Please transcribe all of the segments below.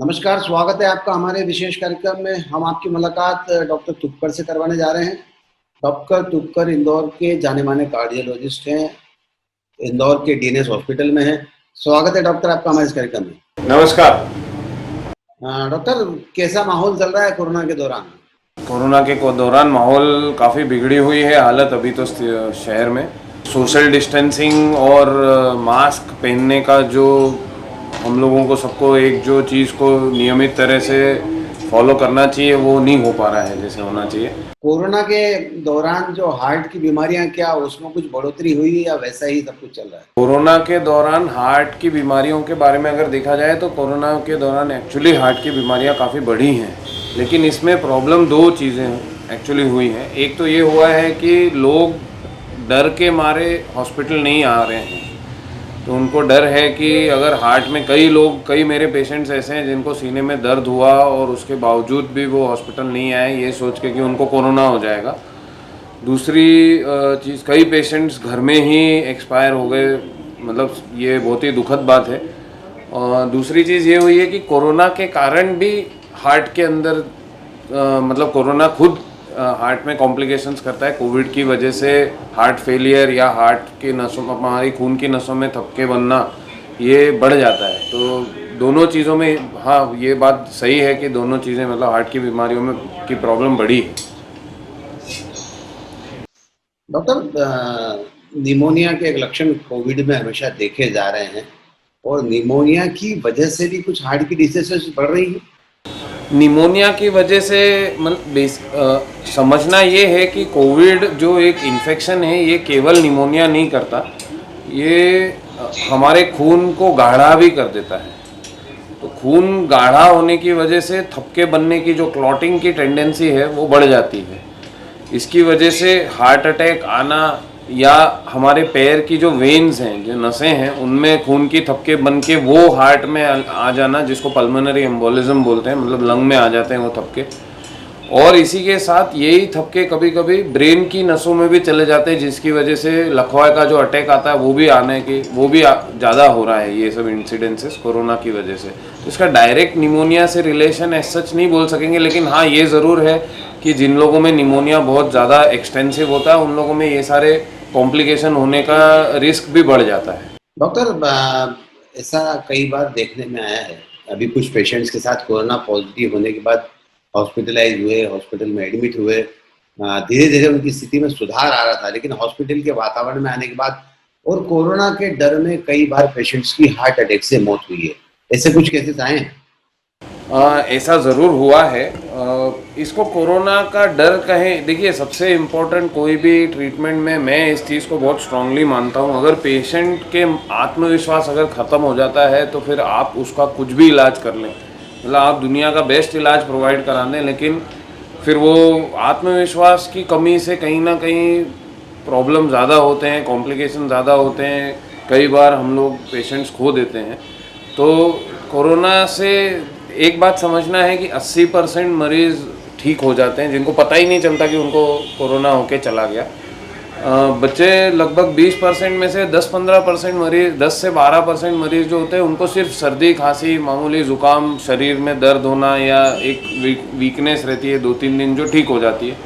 नमस्कार, स्वागत है आपका हमारे विशेष कार्यक्रम में। हम आपकी मुलाकात डॉक्टर तुपकर से करवाने जा रहे हैं। डॉक्टर तुपकर इंदौर के जाने-माने कार्डियोलॉजिस्ट हैं, इंदौर के डीएनएस हॉस्पिटल में हैं। स्वागत है डॉक्टर आपका हमारे इस कार्यक्रम में। नमस्कार। डॉक्टर, कैसा माहौल चल रहा है कोरोना के दौरान? कोरोना के दौरान माहौल काफ़ी बिगड़ी हुई है हालत अभी तो शहर में। सोशल डिस्टेंसिंग और मास्क पहनने का जो हम लोगों को सबको एक जो चीज़ को नियमित तरह से फॉलो करना चाहिए वो नहीं हो पा रहा है जैसे होना चाहिए। कोरोना के दौरान जो हार्ट की बीमारियां, क्या उसमें कुछ बढ़ोतरी हुई या वैसा ही सब कुछ चल रहा है? कोरोना के दौरान हार्ट की बीमारियों के बारे में अगर देखा जाए तो कोरोना के दौरान एक्चुअली हार्ट की बीमारियां काफ़ी बढ़ी हैं, लेकिन इसमें प्रॉब्लम दो चीज़ें एक्चुअली हुई हैं। एक तो ये हुआ है कि लोग डर के मारे हॉस्पिटल नहीं आ रहे हैं, तो उनको डर है कि अगर हार्ट में कई मेरे पेशेंट्स ऐसे हैं जिनको सीने में दर्द हुआ और उसके बावजूद भी वो हॉस्पिटल नहीं आए ये सोच के कि उनको कोरोना हो जाएगा। दूसरी चीज़, कई पेशेंट्स घर में ही एक्सपायर हो गए, मतलब ये बहुत ही दुखद बात है। और दूसरी चीज़ ये हुई है कि कोरोना के कारण भी हार्ट के अंदर मतलब कोरोना खुद हार्ट में कॉम्प्लिकेशंस करता है। कोविड की वजह से हार्ट फेलियर या हार्ट की नसों, हमारी खून की नसों में थपके बनना ये बढ़ जाता है। तो दोनों चीज़ों में, हाँ ये बात सही है कि दोनों चीज़ें मतलब हार्ट की बीमारियों में की प्रॉब्लम बढ़ी है। डॉक्टर, निमोनिया के एक लक्षण कोविड में हमेशा देखे जा रहे हैं और निमोनिया की वजह से भी कुछ हार्ट की डिसीजेस बढ़ रही हैं। निमोनिया की वजह से समझना ये है कि कोविड जो एक इन्फेक्शन है ये केवल निमोनिया नहीं करता, ये हमारे खून को गाढ़ा भी कर देता है। तो खून गाढ़ा होने की वजह से थपके बनने की जो क्लॉटिंग की टेंडेंसी है वो बढ़ जाती है। इसकी वजह से हार्ट अटैक आना या हमारे पैर की जो वेन्स हैं, जो नसें हैं, उनमें खून की थपके बन के वो हार्ट में आ जाना, जिसको पल्मोनरी एम्बोलिज्म बोलते हैं, मतलब लंग में आ जाते हैं वो थपके। और इसी के साथ यही थपके कभी कभी ब्रेन की नसों में भी चले जाते हैं, जिसकी वजह से लकवा का जो अटैक आता है वो भी ज़्यादा हो रहा है। ये सब इंसिडेंसेस कोरोना की वजह से, तो इसका डायरेक्ट निमोनिया से रिलेशन एज सच नहीं बोल सकेंगे, लेकिन हाँ ये ज़रूर है कि जिन लोगों में निमोनिया बहुत ज़्यादा एक्सटेंसिव होता है उन लोगों में ये सारे कॉम्प्लिकेशन होने का रिस्क भी बढ़ जाता है। डॉक्टर, ऐसा कई बार देखने में आया है, अभी कुछ पेशेंट्स के साथ कोरोना पॉजिटिव होने के बाद हॉस्पिटलाइज हुए, हॉस्पिटल में एडमिट हुए, धीरे धीरे उनकी स्थिति में सुधार आ रहा था, लेकिन हॉस्पिटल के वातावरण में आने के बाद और कोरोना के डर में कई बार पेशेंट्स की हार्ट अटैक से मौत हुई है। ऐसे कुछ केसेस आए हैं? ऐसा ज़रूर हुआ है। इसको कोरोना का डर कहें, देखिए सबसे इम्पोर्टेंट कोई भी ट्रीटमेंट में मैं इस चीज़ को बहुत स्ट्रांगली मानता हूँ, अगर पेशेंट के आत्मविश्वास अगर ख़त्म हो जाता है तो फिर आप उसका कुछ भी इलाज कर लें, मतलब आप दुनिया का बेस्ट इलाज प्रोवाइड करा दें, लेकिन फिर वो आत्मविश्वास की कमी से कहीं ना कहीं प्रॉब्लम ज़्यादा होते हैं, कॉम्प्लिकेशन ज़्यादा होते हैं, कई बार हम लोग पेशेंट्स खो देते हैं। तो कोरोना से एक बात समझना है कि 80% मरीज़ ठीक हो जाते हैं, जिनको पता ही नहीं चलता कि उनको कोरोना होके चला गया। बच्चे लगभग 20% में से 10-15% मरीज़, 10 से 12% मरीज़ जो होते हैं उनको सिर्फ सर्दी खांसी, मामूली ज़ुकाम, शरीर में दर्द होना या एक वीकनेस रहती है 2-3 दिन जो ठीक हो जाती है।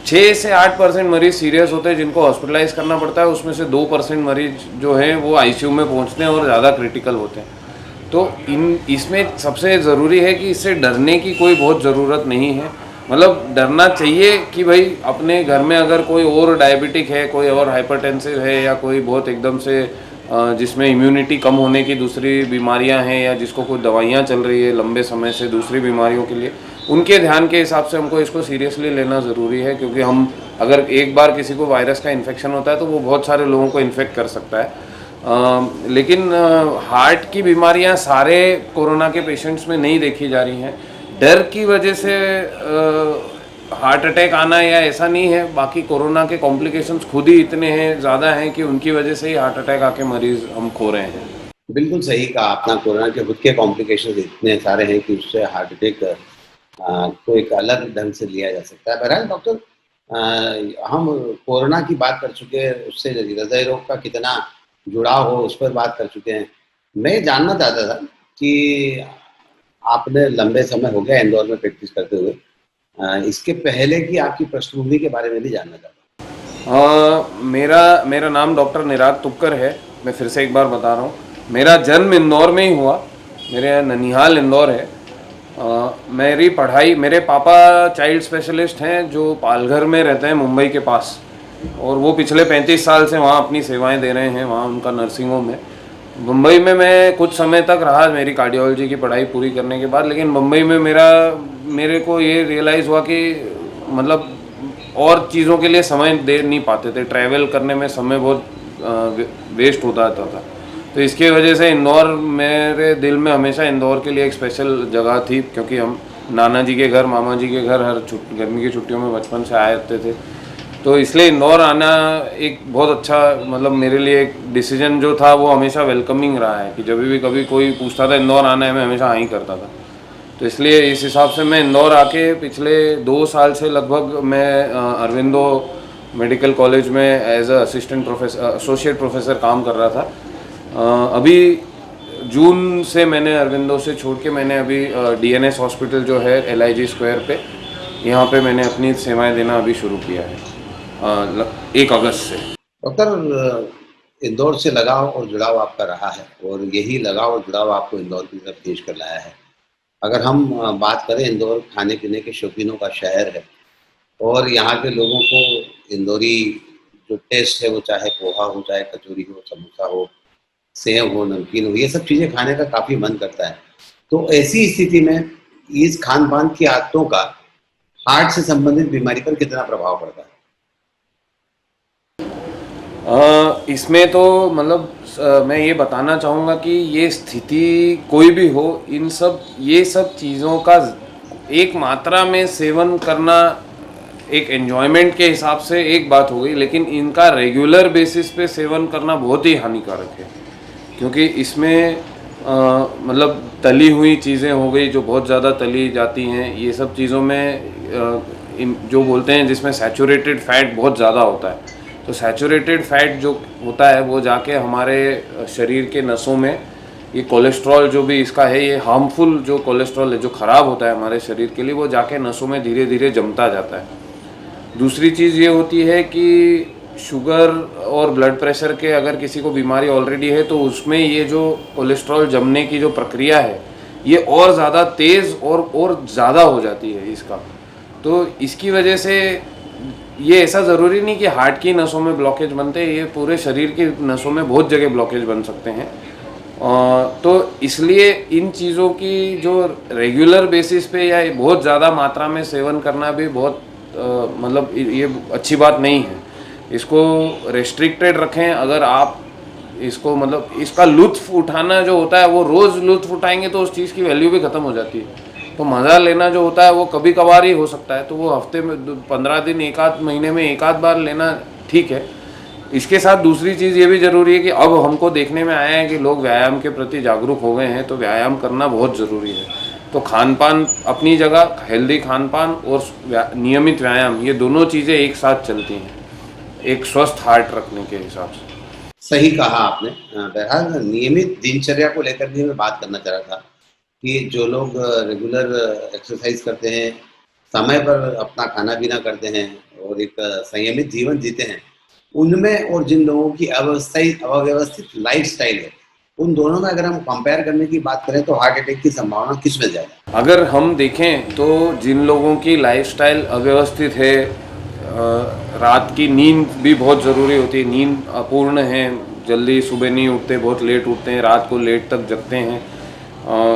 6 से 8% मरीज़ सीरियस होते हैं जिनको हॉस्पिटलाइज करना पड़ता है, उसमें से 2% मरीज़ जो हैं वो आईसीयू में पहुंचते हैं और ज़्यादा क्रिटिकल होते हैं। तो इसमें सबसे ज़रूरी है कि इससे डरने की कोई बहुत ज़रूरत नहीं है। मतलब डरना चाहिए कि भाई अपने घर में अगर कोई और डायबिटिक है, कोई और हाइपरटेंसिव है, या कोई बहुत एकदम से जिसमें इम्यूनिटी कम होने की दूसरी बीमारियां हैं, या जिसको कोई दवाइयां चल रही है लंबे समय से दूसरी बीमारियों के लिए, उनके ध्यान के हिसाब से हमको इसको सीरियसली लेना ज़रूरी है। क्योंकि हम अगर एक बार किसी को वायरस का इन्फेक्शन होता है तो वो बहुत सारे लोगों को इन्फेक्ट कर सकता है। लेकिन हार्ट की बीमारियां सारे कोरोना के पेशेंट्स में नहीं देखी जा रही हैं। डर की वजह से हार्ट अटैक आना या ऐसा नहीं है, बाकी कोरोना के कॉम्प्लिकेशंस खुद ही इतने हैं, ज़्यादा हैं कि उनकी वजह से ही हार्ट अटैक आके मरीज़ हम खो रहे हैं। बिल्कुल सही कहा आपने। कोरोना के खुद के कॉम्प्लिकेशंस इतने सारे हैं कि उससे हार्ट अटैक को एक अलग ढंग से लिया जा सकता है। बहरहाल डॉक्टर, हम कोरोना की बात कर चुके हैं, उससे हृदय रोग का कितना जुड़ाव हो उस पर बात कर चुके हैं। मैं जानना चाहता था कि आपने लंबे समय हो गया इंदौर में प्रैक्टिस करते हुए। इसके पहले की आपकी पृष्ठभूमि के बारे में भी जानना चाहता मेरा मेरा नाम डॉक्टर निराग तुक्कर है। मैं फिर से एक बार बता रहा हूँ, मेरा जन्म इंदौर में ही हुआ। मेरे यहाँ ननिहाल इंदौर है। मेरी पढ़ाई, मेरे पापा चाइल्ड स्पेशलिस्ट हैं जो पालघर में रहते हैं, मुंबई के पास, और वो पिछले 35 साल से वहाँ अपनी सेवाएं दे रहे हैं। वहाँ उनका नर्सिंग होम है। मुंबई में मैं कुछ समय तक रहा मेरी कार्डियोलॉजी की पढ़ाई पूरी करने के बाद, लेकिन मुंबई में मेरे को ये रियलाइज़ हुआ कि मतलब और चीज़ों के लिए समय दे नहीं पाते थे, ट्रैवल करने में समय बहुत वेस्ट होता था। तो इसकी वजह से इंदौर, मेरे दिल में हमेशा इंदौर के लिए एक स्पेशल जगह थी, क्योंकि हम नाना जी के घर, मामा जी के घर हर गर्मी की छुट्टियों में बचपन से आए होते थे। तो इसलिए इंदौर आना एक बहुत अच्छा, मतलब मेरे लिए एक डिसीजन जो था वो हमेशा वेलकमिंग रहा है, कि जब भी कभी कोई पूछता था इंदौर आना है, मैं हमेशा हाँ ही करता था। तो इसलिए इस हिसाब से मैं इंदौर आके पिछले 2 साल से लगभग मैं अरविंदो मेडिकल कॉलेज में as a assistant professor, associate professor काम कर रहा था। अभी जून से मैंने अरविंदो से छोड़ के मैंने अभी डीएनएस हॉस्पिटल जो है LIG स्क्वायर पे, यहाँ पे मैंने अपनी सेवाएं देना अभी शुरू किया है 1 अगस्त से। डॉक्टर, इंदौर से लगाव और जुड़ाव आपका रहा है और यही लगाव और जुड़ाव आपको इंदौर की तरफ खींच कर लाया है। अगर हम बात करें, इंदौर खाने पीने के शौकीनों का शहर है और यहाँ के लोगों को इंदौरी जो टेस्ट है, वो चाहे पोहा हो, चाहे कचौरी हो, समोसा हो, सेव हो, नमकीन हो, ये सब चीज़ें खाने का काफ़ी मन करता है। तो ऐसी स्थिति में इस खान पान की आदतों का हार्ट से संबंधित बीमारी पर कितना प्रभाव पड़ता है? इसमें तो मतलब मैं ये बताना चाहूँगा कि ये स्थिति कोई भी हो, ये सब चीज़ों का एक मात्रा में सेवन करना एक एन्जॉयमेंट के हिसाब से एक बात हो गई, लेकिन इनका रेगुलर बेसिस पे सेवन करना बहुत ही हानिकारक है। क्योंकि इसमें मतलब तली हुई चीज़ें हो गई जो बहुत ज़्यादा तली जाती हैं, ये सब चीज़ों में जो बोलते हैं जिसमें सैचुरेटेड फैट बहुत ज़्यादा होता है। तो सैचुरेटेड फैट जो होता है वो जाके हमारे शरीर के नसों में, ये कोलेस्ट्रॉल जो भी इसका है, ये हार्मफुल जो कोलेस्ट्रॉल है जो ख़राब होता है हमारे शरीर के लिए, वो जाके नसों में धीरे धीरे जमता जाता है। दूसरी चीज़ ये होती है कि शुगर और ब्लड प्रेशर के अगर किसी को बीमारी ऑलरेडी है तो उसमें ये जो कोलेस्ट्रॉल जमने की जो प्रक्रिया है ये और ज़्यादा तेज़ और ज़्यादा हो जाती है इसका। तो इसकी वजह से ये ऐसा ज़रूरी नहीं कि हार्ट की नसों में ब्लॉकेज बनते हैं, ये पूरे शरीर की नसों में बहुत जगह ब्लॉकेज बन सकते हैं। तो इसलिए इन चीज़ों की जो रेगुलर बेसिस पे या बहुत ज़्यादा मात्रा में सेवन करना भी बहुत मतलब ये अच्छी बात नहीं है। इसको रेस्ट्रिक्टेड रखें। अगर आप इसको मतलब इसका लुत्फ़ उठाना जो होता है वो रोज़ लुत्फ़ उठाएंगे तो उस चीज़ की वैल्यू भी ख़त्म हो जाती है। तो मज़ा लेना जो होता है वो कभी कभार ही हो सकता है, तो वो हफ्ते में 15 दिन, एक आध महीने में एक आध बार लेना ठीक है। इसके साथ दूसरी चीज़ ये भी ज़रूरी है कि अब हमको देखने में आया है कि लोग व्यायाम के प्रति जागरूक हो गए हैं, तो व्यायाम करना बहुत ज़रूरी है। तो खान पान अपनी जगह, हेल्दी खान पान और नियमित व्यायाम, ये दोनों चीज़ें एक साथ चलती हैं एक स्वस्थ हार्ट रखने के हिसाब से। सही कहा आपने। बहरहाल नियमित दिनचर्या को लेकर भी मैं बात करना चाह रहा था कि जो लोग रेगुलर एक्सरसाइज करते हैं, समय पर अपना खाना पीना करते हैं और एक संयमित जीवन जीते हैं, उनमें और जिन लोगों की अव्यवस्थित लाइफस्टाइल है, उन दोनों में अगर हम कंपेयर करने की बात करें तो हार्ट अटैक की संभावना किस में ज़्यादा है? अगर हम देखें तो जिन लोगों की लाइफस्टाइल अव्यवस्थित है, रात की नींद भी बहुत ज़रूरी होती है, नींद अपूर्ण है, जल्दी सुबह नहीं उठते, बहुत लेट उठते हैं, रात को लेट तक जगते हैं,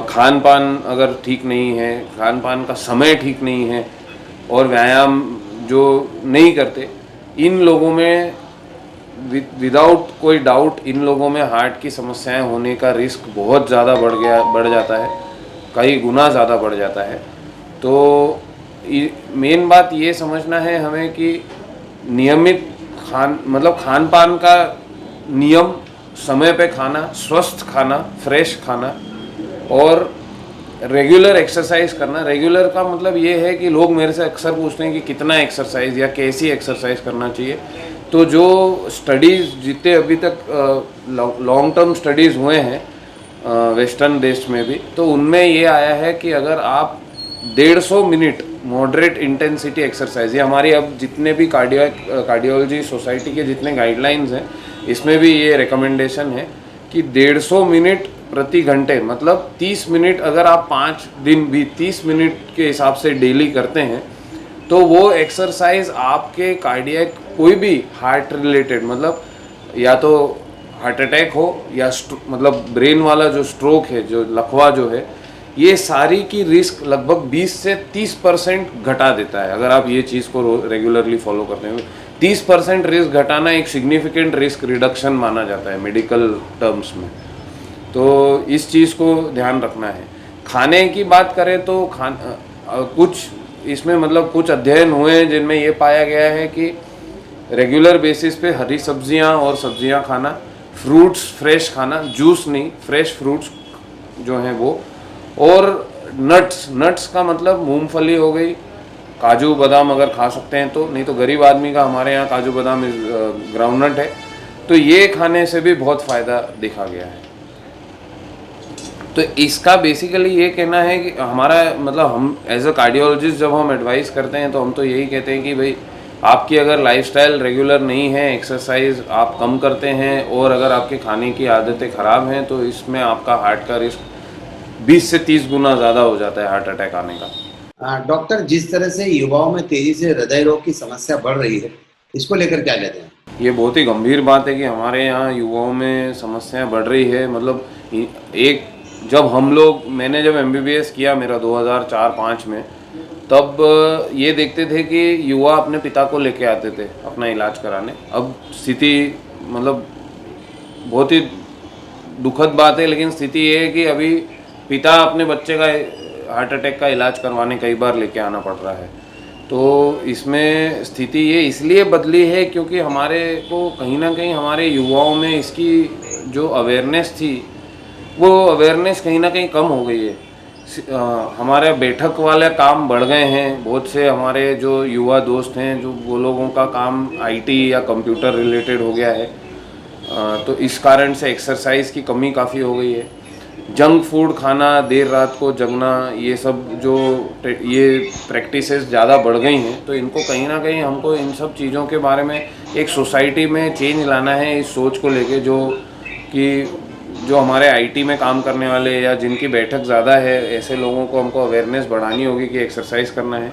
खान पान अगर ठीक नहीं है, खान पान का समय ठीक नहीं है, और व्यायाम जो नहीं करते, इन लोगों में विदाउट कोई डाउट इन लोगों में हार्ट की समस्याएं होने का रिस्क बहुत ज़्यादा बढ़ जाता है, कई गुना ज़्यादा बढ़ जाता है। तो मेन बात ये समझना है हमें कि नियमित खान पान का नियम, समय पे खाना, स्वस्थ खाना, फ्रेश खाना और रेगुलर एक्सरसाइज करना। रेगुलर का मतलब ये है कि लोग मेरे से अक्सर पूछते हैं कि कितना एक्सरसाइज या कैसी एक्सरसाइज करना चाहिए। तो जो स्टडीज़ जितने अभी तक लॉन्ग टर्म स्टडीज़ हुए हैं वेस्टर्न देश में भी, तो उनमें ये आया है कि अगर आप 150 मिनट मॉडरेट इंटेंसिटी एक्सरसाइज, ये हमारी अब जितने भी कार्डियोलॉजी सोसाइटी के जितने गाइडलाइंस हैं इसमें भी ये रिकमेंडेशन है कि 150 मिनट प्रति घंटे, मतलब 30 मिनट अगर आप 5 दिन भी 30 मिनट के हिसाब से डेली करते हैं तो वो एक्सरसाइज आपके कार्डियक कोई भी हार्ट रिलेटेड, मतलब या तो हार्ट अटैक हो या मतलब ब्रेन वाला जो स्ट्रोक है, जो लकवा जो है, ये सारी की रिस्क लगभग 20 से 30% घटा देता है। अगर आप ये चीज़ को रेगुलरली फॉलो करते हैं, 30% रिस्क घटाना एक सिग्निफिकेंट रिस्क रिडक्शन माना जाता है मेडिकल टर्म्स में। तो इस चीज़ को ध्यान रखना है। खाने की बात करें तो कुछ इसमें मतलब कुछ अध्ययन हुए हैं जिनमें ये पाया गया है कि रेगुलर बेसिस पे हरी सब्जियां और सब्जियां खाना, फ्रूट्स फ्रेश खाना, जूस नहीं, फ्रेश फ्रूट्स जो हैं वो, और नट्स का मतलब मूंगफली हो गई, काजू बादाम अगर खा सकते हैं तो, नहीं तो गरीब आदमी का हमारे यहाँ काजू बादाम ग्राउंडनट है, तो ये खाने से भी बहुत फ़ायदा देखा गया है। तो इसका बेसिकली ये कहना है कि हमारा मतलब हम एज अ कार्डियोलॉजिस्ट जब हम एडवाइस करते हैं तो हम तो यही कहते हैं कि भाई आपकी अगर लाइफस्टाइल रेगुलर नहीं है, एक्सरसाइज आप कम करते हैं और अगर आपके खाने की आदतें ख़राब हैं तो इसमें आपका हार्ट का रिस्क 20 से 30 गुना ज़्यादा हो जाता है हार्ट अटैक आने का। डॉक्टर, जिस तरह से युवाओं में तेजी से हृदय रोग की समस्या बढ़ रही है, इसको लेकर क्या कहते हैं? ये बहुत ही गंभीर बात है कि हमारे यहाँ युवाओं में समस्याएं बढ़ रही है। मतलब एक जब हम लोग, मैंने जब MBBS किया मेरा 2004-05 में, तब ये देखते थे कि युवा अपने पिता को लेके आते थे अपना इलाज कराने। अब स्थिति मतलब बहुत ही दुखद बात है, लेकिन स्थिति ये है कि अभी पिता अपने बच्चे का हार्ट अटैक का इलाज करवाने कई बार लेके आना पड़ रहा है। तो इसमें स्थिति ये इसलिए बदली है क्योंकि हमारे को कहीं ना कहीं हमारे युवाओं में इसकी जो अवेयरनेस थी वो अवेयरनेस कहीं ना कहीं कम हो गई है। हमारे बैठक वाले काम बढ़ गए हैं। बहुत से हमारे जो युवा दोस्त हैं, जो वो लोगों का काम IT या कंप्यूटर रिलेटेड हो गया है, तो इस कारण से एक्सरसाइज की कमी काफ़ी हो गई है। जंक फूड खाना, देर रात को जगना, ये सब जो ये प्रैक्टिसेस ज़्यादा बढ़ गई हैं, तो इनको कहीं ना कहीं हमको इन सब चीज़ों के बारे में एक सोसाइटी में चेंज लाना है, इस सोच को लेके जो हमारे IT में काम करने वाले या जिनकी बैठक ज़्यादा है, ऐसे लोगों को हमको अवेयरनेस बढ़ानी होगी कि एक्सरसाइज करना है।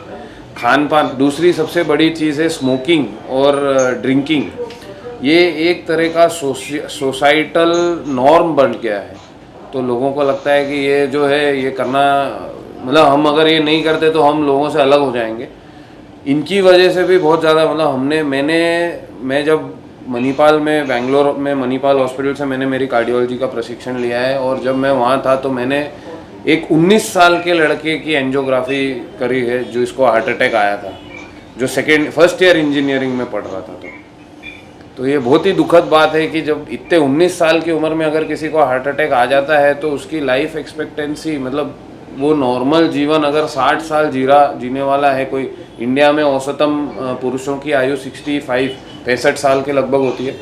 खान पान, दूसरी सबसे बड़ी चीज़ है स्मोकिंग और ड्रिंकिंग। ये एक तरह का सोसाइटल नॉर्म बन गया है, तो लोगों को लगता है कि ये जो है ये करना, मतलब हम अगर ये नहीं करते तो हम लोगों से अलग हो जाएंगे। इनकी वजह से भी बहुत ज़्यादा, मतलब मैं जब मणिपाल में, बेंगलोर में मणिपाल हॉस्पिटल से मैंने मेरी कार्डियोलॉजी का प्रशिक्षण लिया है, और जब मैं वहाँ था तो मैंने एक 19 साल के लड़के की एंजियोग्राफी करी है जो इसको हार्ट अटैक आया था, जो फर्स्ट ईयर इंजीनियरिंग में पढ़ रहा था। तो ये बहुत ही दुखद बात है कि जब इतने 19 साल की उम्र में अगर किसी को हार्ट अटैक आ जाता है तो उसकी लाइफ एक्सपेक्टेंसी, मतलब वो नॉर्मल जीवन अगर 60 साल जीने वाला है कोई, इंडिया में औसतम पुरुषों की आयु 65 साल के लगभग होती है,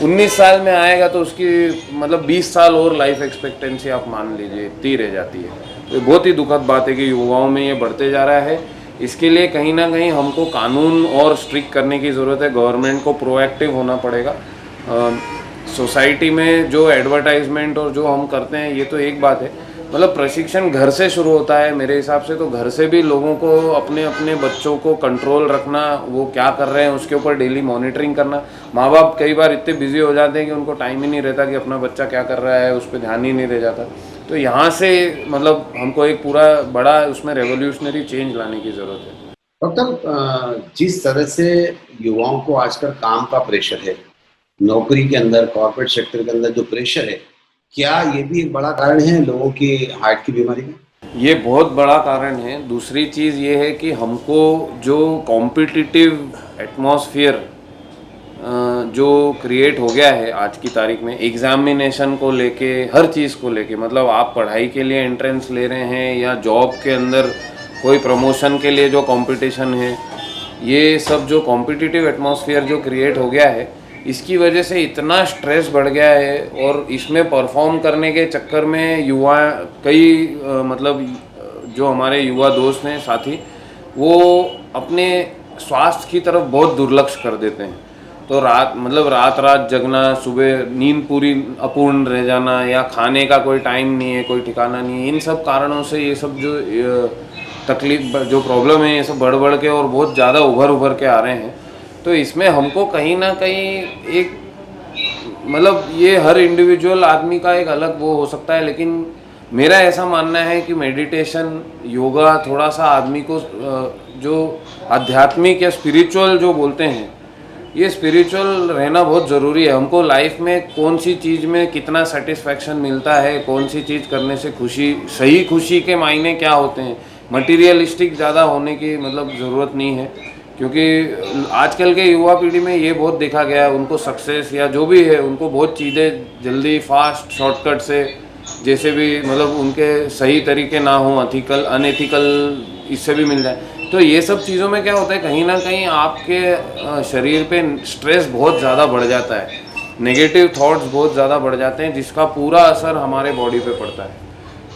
19 साल में आएगा तो उसकी मतलब 20 साल और लाइफ एक्सपेक्टेंसी आप मान लीजिए इतनी रह जाती है। तो बहुत ही दुखद बात है कि युवाओं में ये बढ़ते जा रहा है। इसके लिए कहीं ना कहीं हमको कानून और स्ट्रिक्ट करने की ज़रूरत है। गवर्नमेंट को प्रोएक्टिव होना पड़ेगा। सोसाइटी में जो एडवर्टाइजमेंट और जो हम करते हैं ये तो एक बात है, मतलब प्रशिक्षण घर से शुरू होता है मेरे हिसाब से। तो घर से भी लोगों को अपने अपने बच्चों को कंट्रोल रखना, वो क्या कर रहे हैं उसके ऊपर डेली मॉनिटरिंग करना। माँ बाप कई बार इतने बिजी हो जाते हैं कि उनको टाइम ही नहीं रहता कि अपना बच्चा क्या कर रहा है, उस पर ध्यान ही नहीं रह जाता। तो यहाँ से मतलब हमको एक पूरा बड़ा उसमें रेवोल्यूशनरी चेंज लाने की ज़रूरत है। डॉक्टर, जिस तरह से युवाओं को आजकल काम का प्रेशर है, नौकरी के अंदर, कॉर्पोरेट सेक्टर के अंदर जो प्रेशर है, क्या ये भी एक बड़ा कारण है लोगों की हार्ट की बीमारी का? ये बहुत बड़ा कारण है। दूसरी चीज़ ये है कि हमको जो कॉम्पिटिटिव एटमॉस्फेयर जो क्रिएट हो गया है आज की तारीख में, एग्जामिनेशन को लेके, हर चीज़ को लेके, मतलब आप पढ़ाई के लिए एंट्रेंस ले रहे हैं या जॉब के अंदर कोई प्रमोशन के लिए जो कंपटीशन है, ये सब जो कॉम्पिटिटिव एटमॉस्फेयर जो क्रिएट हो गया है, इसकी वजह से इतना स्ट्रेस बढ़ गया है और इसमें परफॉर्म करने के चक्कर में युवा कई मतलब जो हमारे युवा दोस्त हैं साथी, वो अपने स्वास्थ्य की तरफ बहुत दुर्लक्ष कर देते हैं। तो रात रात जगना, सुबह नींद पूरी अपूर्ण रह जाना, या खाने का कोई टाइम नहीं है, कोई ठिकाना नहीं है, इन सब कारणों से ये सब जो तकलीफ जो प्रॉब्लम है ये सब बढ़ बढ़ के और बहुत ज़्यादा उभर के आ रहे हैं। तो इसमें हमको कहीं ना कहीं एक मतलब ये हर इंडिविजुअल आदमी का एक अलग वो हो सकता है, लेकिन मेरा ऐसा मानना है कि मेडिटेशन, योगा थोड़ा सा आदमी को जो आध्यात्मिक या स्पिरिचुअल जो बोलते हैं, ये स्पिरिचुअल रहना बहुत ज़रूरी है। हमको लाइफ में कौन सी चीज़ में कितना सेटिस्फैक्शन मिलता है, कौन सी चीज़ करने से खुशी, सही खुशी के मायने क्या होते हैं, मटीरियलिस्टिक ज़्यादा होने की मतलब ज़रूरत नहीं है। क्योंकि आजकल के युवा पीढ़ी में ये बहुत देखा गया है, उनको सक्सेस या जो भी है उनको बहुत चीज़ें जल्दी फास्ट शॉर्टकट से, जैसे भी मतलब उनके सही तरीके ना हो, एथिकल अनएथिकल इससे भी मिल जाए। तो ये सब चीज़ों में क्या होता है, कहीं ना कहीं आपके शरीर पे स्ट्रेस बहुत ज़्यादा बढ़ जाता है, नेगेटिव थॉट्स बहुत ज़्यादा बढ़ जाते हैं, जिसका पूरा असर हमारे बॉडी पे पड़ता है।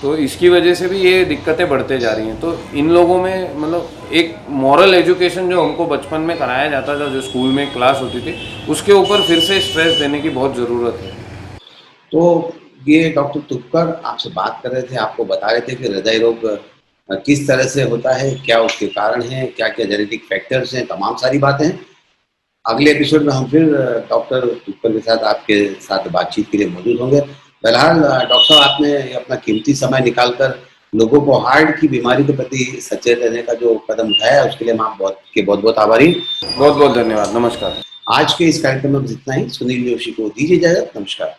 तो इसकी वजह से भी ये दिक्कतें बढ़ते जा रही हैं। तो इन लोगों में मतलब एक मॉरल एजुकेशन जो हमको बचपन में कराया जाता था, जो स्कूल में क्लास होती थी, उसके ऊपर फिर से स्ट्रेस देने की बहुत ज़रूरत है। तो ये डॉक्टर तुपकर आपसे बात कर रहे थे, आपको बता रहे थे कि हृदय रोग किस तरह से होता है, क्या उसके कारण हैं, क्या क्या जेनेटिक फैक्टर्स हैं, तमाम सारी बातें हैं। अगले एपिसोड में हम फिर डॉक्टर तुपकर के साथ आपके साथ बातचीत के लिए मौजूद होंगे। फिलहाल डॉक्टर साहब, आपने अपना कीमती समय निकालकर लोगों को हार्ट की बीमारी के प्रति सचेत रहने का जो कदम उठाया है, उसके लिए मैं आप बहुत बहुत आभारी। बहुत बहुत धन्यवाद। नमस्कार। आज के इस कार्यक्रम में बस इतना ही। सुनील जोशी को दीजिए इजाजत। नमस्कार।